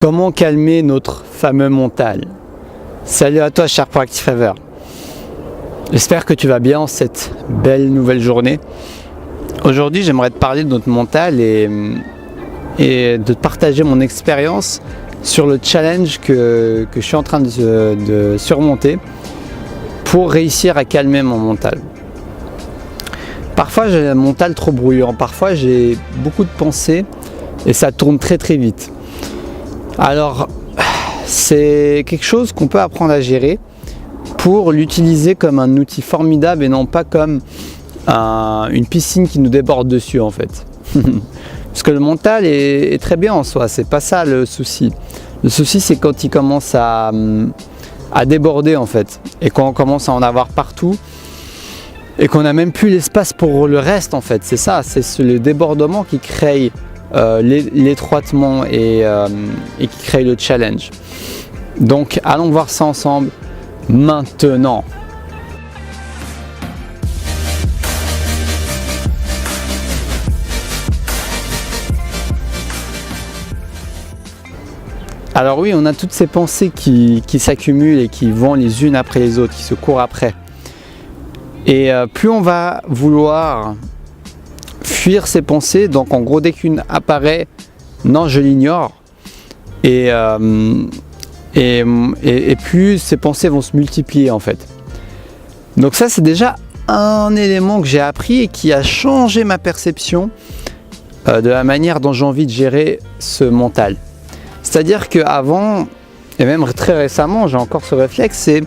Comment calmer notre fameux mental? Salut à toi, cher Proactive Favor. J'espère que tu vas bien en cette belle nouvelle journée. Aujourd'hui, j'aimerais te parler de notre mental et de te partager mon expérience sur le challenge que je suis en train de surmonter pour réussir à calmer mon mental. Parfois, j'ai un mental trop bruyant, parfois j'ai beaucoup de pensées et ça tourne très vite. Alors, c'est quelque chose qu'on peut apprendre à gérer pour l'utiliser comme un outil formidable et non pas comme une piscine qui nous déborde dessus en fait. Parce que le mental est très bien en soi, c'est pas ça le souci. Le souci c'est quand il commence à déborder en fait et quand on commence à en avoir partout et qu'on n'a même plus l'espace pour le reste en fait. C'est ça, c'est le débordement qui crée l'étroitement et qui crée le challenge. Donc allons voir ça ensemble maintenant. Alors oui, on a toutes ces pensées qui s'accumulent et qui vont les unes après les autres, qui se courent après. Et plus on va vouloir fuir ces pensées, donc en gros dès qu'une apparaît, non je l'ignore, et plus ces pensées vont se multiplier en fait. Donc ça c'est déjà un élément que j'ai appris et qui a changé ma perception de la manière dont j'ai envie de gérer ce mental. C'est-à-dire qu'avant, et même très récemment, j'ai encore ce réflexe, c'est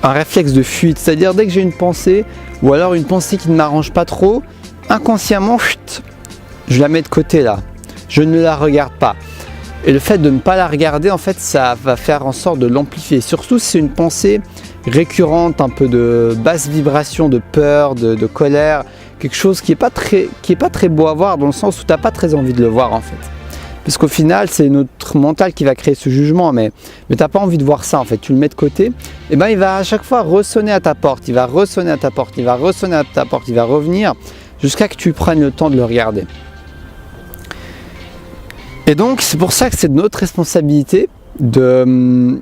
un réflexe de fuite. C'est-à-dire dès que j'ai une pensée, ou alors une pensée qui ne m'arrange pas trop, inconsciemment, je la mets de côté là. Je ne la regarde pas. Et le fait de ne pas la regarder, en fait, ça va faire en sorte de l'amplifier. Surtout si c'est une pensée récurrente, un peu de basse vibration, de peur, de colère, quelque chose qui n'est pas très beau à voir, dans le sens où tu n'as pas très envie de le voir en fait. Parce qu'au final, c'est notre mental qui va créer ce jugement, mais tu n'as pas envie de voir ça en fait. Tu le mets de côté, et ben il va à chaque fois ressonner à ta porte, il va ressonner à ta porte, il va ressonner à ta porte, il va revenir jusqu'à que tu prennes le temps de le regarder. Et donc c'est pour ça que c'est de notre responsabilité de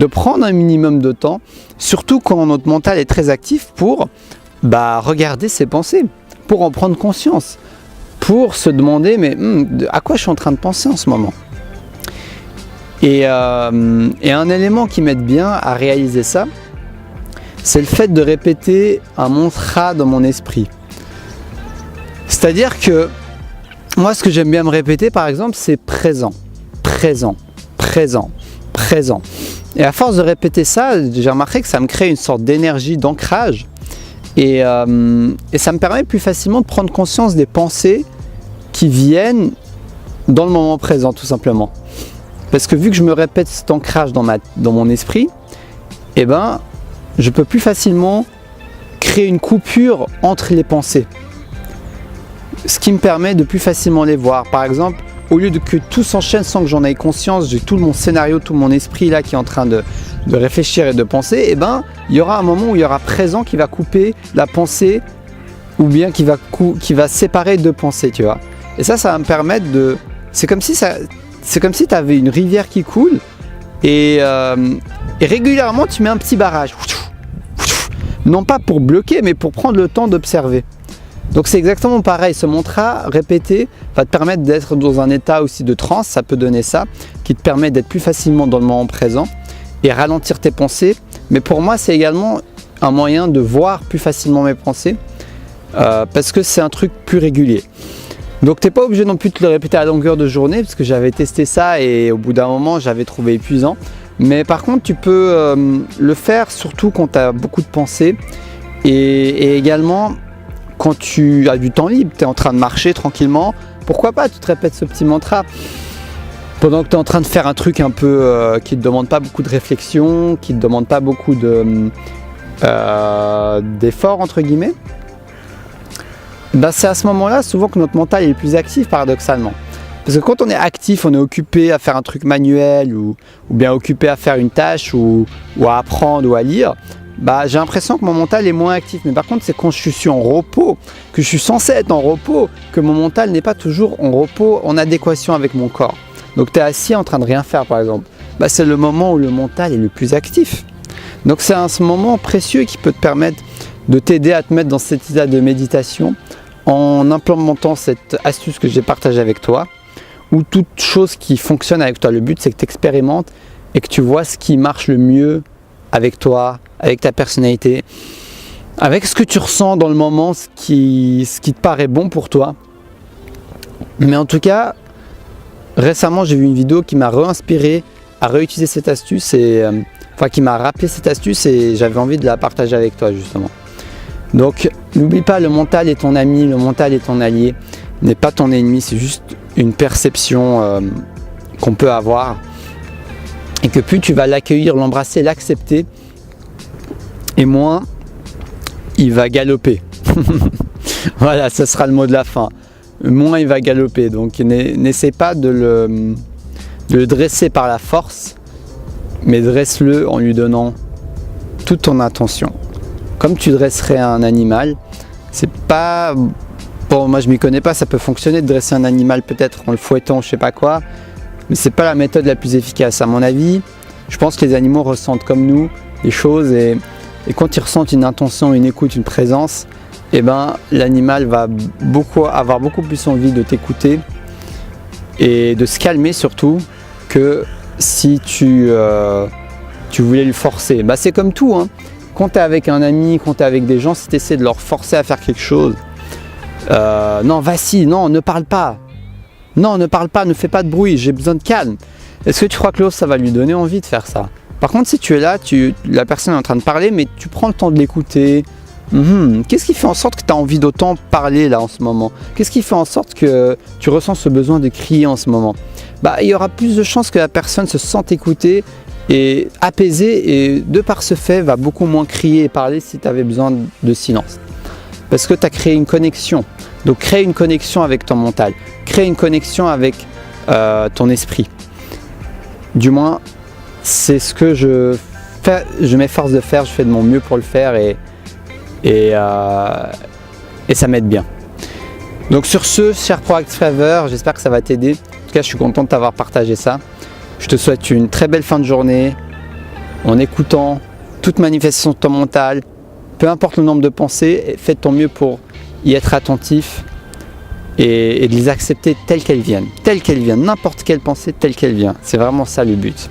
prendre un minimum de temps, surtout quand notre mental est très actif, pour regarder ses pensées, pour en prendre conscience, pour se demander mais à quoi je suis en train de penser en ce moment. Et un élément qui m'aide bien à réaliser ça, c'est le fait de répéter un mantra dans mon esprit. C'est-à-dire que moi, ce que j'aime bien me répéter, par exemple, c'est présent, présent, présent, présent. Et à force de répéter ça, j'ai remarqué que ça me crée une sorte d'énergie, d'ancrage. Et ça me permet plus facilement de prendre conscience des pensées qui viennent dans le moment présent, tout simplement. Parce que vu que je me répète cet ancrage dans mon esprit, eh ben, je peux plus facilement créer une coupure entre les pensées. Ce qui me permet de plus facilement les voir. Par exemple, au lieu que tout s'enchaîne sans que j'en aie conscience, j'ai tout mon scénario, tout mon esprit là qui est en train de réfléchir et de penser, et ben il y aura un moment où il y aura présent qui va couper la pensée, ou bien qui va séparer deux pensées, tu vois. Et ça va me permettre de... C'est comme si tu avais une rivière qui coule et régulièrement tu mets un petit barrage. Non pas pour bloquer, mais pour prendre le temps d'observer. Donc c'est exactement pareil, ce mantra répété va te permettre d'être dans un état aussi de transe, ça peut donner ça, qui te permet d'être plus facilement dans le moment présent et ralentir tes pensées. Mais pour moi c'est également un moyen de voir plus facilement mes pensées parce que c'est un truc plus régulier. Donc tu n'es pas obligé non plus de te le répéter à longueur de journée, parce que j'avais testé ça et au bout d'un moment j'avais trouvé épuisant. Mais par contre tu peux le faire surtout quand tu as beaucoup de pensées et également quand tu as du temps libre, tu es en train de marcher tranquillement, pourquoi pas tu te répètes ce petit mantra pendant que tu es en train de faire un truc un peu qui ne te demande pas beaucoup de réflexion, qui ne te demande pas beaucoup d'effort entre guillemets. C'est à ce moment-là souvent que notre mental est le plus actif paradoxalement. Parce que quand on est actif, on est occupé à faire un truc manuel ou bien occupé à faire une tâche ou à apprendre ou à lire, j'ai l'impression que mon mental est moins actif. Mais par contre, c'est quand je suis en repos, que je suis censé être en repos, que mon mental n'est pas toujours en repos, en adéquation avec mon corps. Donc tu es assis en train de rien faire par exemple. Bah, c'est le moment où le mental est le plus actif. Donc c'est un moment précieux qui peut te permettre de t'aider à te mettre dans cet état de méditation en implémentant cette astuce que j'ai partagée avec toi, ou toute chose qui fonctionne avec toi. Le but c'est que tu expérimentes et que tu vois ce qui marche le mieux avec toi, avec ta personnalité, avec ce que tu ressens dans le moment, ce qui te paraît bon pour toi. Mais en tout cas, récemment j'ai vu une vidéo qui m'a réinspiré à réutiliser cette astuce, qui m'a rappelé cette astuce, et j'avais envie de la partager avec toi justement. Donc n'oublie pas, le mental est ton ami, le mental est ton allié, n'est pas ton ennemi, c'est juste une perception qu'on peut avoir, et que plus tu vas l'accueillir, l'embrasser, l'accepter, et moins il va galoper. Voilà, ce sera le mot de la fin. Moins il va galoper. Donc n'essaie pas de le dresser par la force, mais dresse-le en lui donnant toute ton attention. Comme tu dresserais un animal. C'est pas... Bon, moi je m'y connais pas, ça peut fonctionner de dresser un animal peut-être en le fouettant, je sais pas quoi, mais c'est pas la méthode la plus efficace. À mon avis, je pense que les animaux ressentent comme nous les choses, et quand ils ressentent une intention, une écoute, une présence, eh ben, l'animal va avoir beaucoup plus envie de t'écouter et de se calmer surtout, que si tu voulais lui forcer. Bah, c'est comme tout, hein. Quand tu es avec un ami, quand tu es avec des gens, si tu essaies de leur forcer à faire quelque chose, non, vas-y, non, ne parle pas. Non, ne parle pas, ne fais pas de bruit, j'ai besoin de calme. Est-ce que tu crois que l'autre, ça va lui donner envie de faire ça? Par contre, si tu es là, la personne est en train de parler, mais tu prends le temps de l'écouter. Qu'est-ce qui fait en sorte que tu as envie d'autant parler là en ce moment? Qu'est-ce qui fait en sorte que tu ressens ce besoin de crier en ce moment? Bah, il y aura plus de chances que la personne se sente écoutée et apaisée, et de par ce fait, va beaucoup moins crier et parler si tu avais besoin de silence. Parce que tu as créé une connexion. Donc crée une connexion avec ton mental, crée une connexion avec ton esprit. Du moins, c'est ce que je m'efforce de faire, je fais de mon mieux pour le faire, et ça m'aide bien. Donc sur ce, cher Proactive, j'espère que ça va t'aider. En tout cas, je suis content de t'avoir partagé ça. Je te souhaite une très belle fin de journée en écoutant toute manifestation de ton mental, peu importe le nombre de pensées, fais de ton mieux pour y être attentif et de les accepter telles qu'elles viennent, n'importe quelle pensée telle qu'elle vient. C'est vraiment ça le but.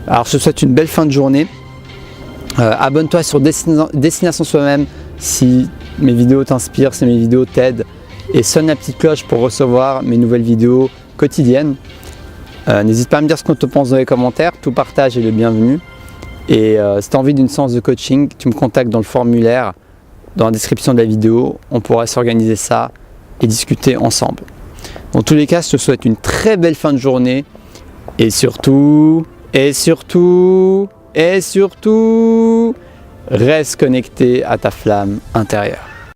Alors je te souhaite une belle fin de journée. Abonne-toi sur Destination Soi-même si mes vidéos t'inspirent, si mes vidéos t'aident, et sonne la petite cloche pour recevoir mes nouvelles vidéos quotidiennes. N'hésite pas à me dire ce qu'on te pense dans les commentaires, tout partage est le bienvenu. Et si tu as envie d'une séance de coaching, tu me contactes dans le formulaire, dans la description de la vidéo, on pourra s'organiser ça et discuter ensemble. Dans tous les cas, je te souhaite une très belle fin de journée, et surtout, reste connecté à ta flamme intérieure.